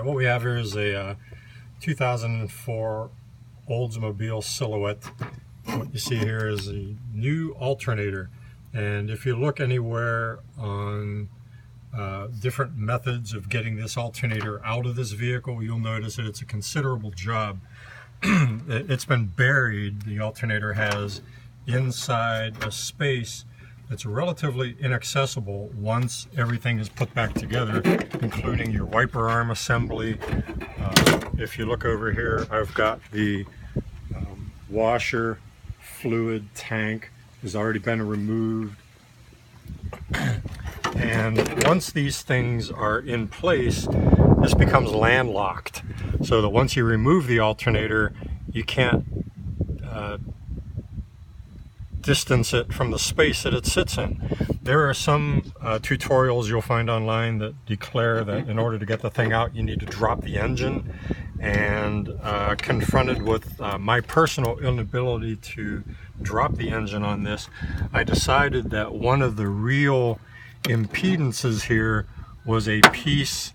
What we have here is a 2004 Oldsmobile Silhouette. What you see here is a new alternator, and if you look anywhere on different methods of getting this alternator out of this vehicle, you'll notice that it's a considerable job. It's been buried. The alternator has inside a space that's relatively inaccessible once everything is put back together, including your wiper arm assembly. If you look over here, I've got the washer fluid tank has already been removed. And once these things are in place, this becomes landlocked, so that once you remove the alternator, you can't distance it from the space that it sits in. There are some tutorials you'll find online that declare that in order to get the thing out, you need to drop the engine. And confronted with my personal inability to drop the engine on this, I decided that one of the real impedances here was a piece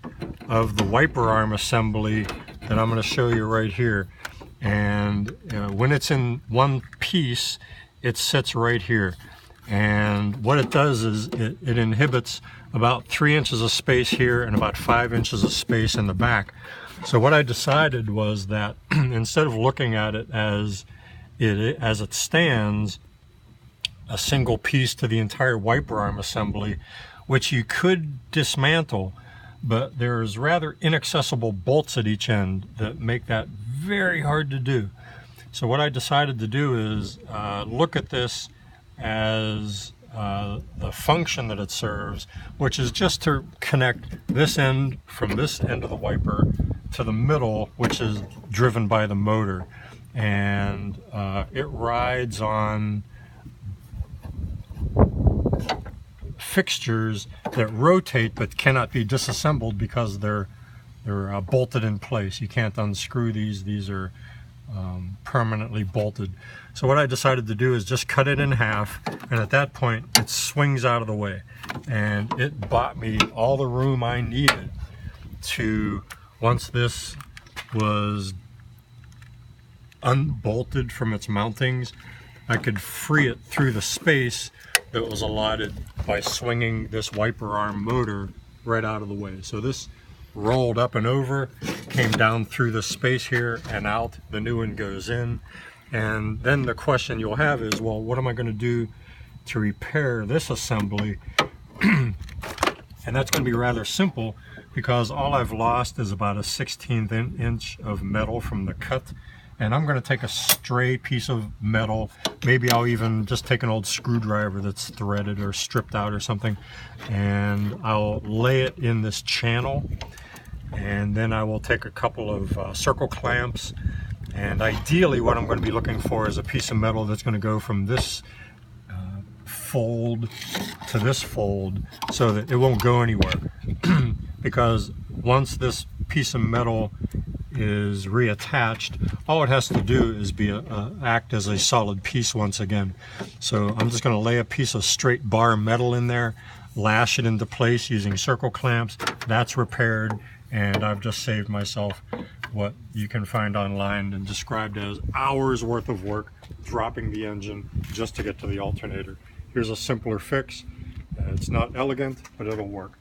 of the wiper arm assembly that I'm going to show you right here. And when it's in one piece, it sits right here, and what it does is it inhibits about 3 inches of space here and about 5 inches of space in the back. So what I decided was that instead of looking at it as it stands, a single piece to the entire wiper arm assembly, which you could dismantle, but there's rather inaccessible bolts at each end that make that very hard to do. So what I decided to do is look at this as the function that it serves, which is just to connect this end from this end of the wiper to the middle, which is driven by the motor. And it rides on fixtures that rotate but cannot be disassembled because they're bolted in place. You can't unscrew these. These are permanently bolted. So what I decided to do is just cut it in half, and at that point it swings out of the way, and it bought me all the room I needed to, once this was unbolted from its mountings, I could free it through the space that was allotted by swinging this wiper arm motor right out of the way. So this rolled up and over, came down through the space here and out. The new one goes in. And then the question you'll have is, well, what am I going to do to repair this assembly? And that's going to be rather simple, because all I've lost is about a 1/16 inch of metal from the cut. And I'm going to take a stray piece of metal. Maybe I'll even just take an old screwdriver that's threaded or stripped out or something, and I'll lay it in this channel. And then I will take a couple of circle clamps, and ideally what I'm going to be looking for is a piece of metal that's going to go from this fold to this fold so that it won't go anywhere. Because once this piece of metal is reattached, all it has to do is act as a solid piece once again. So I'm just going to lay a piece of straight bar metal in there, lash it into place using circle clamps. That's repaired, and I've just saved myself what you can find online and described as hours worth of work dropping the engine just to get to the alternator. Here's a simpler fix. It's not elegant, but it'll work.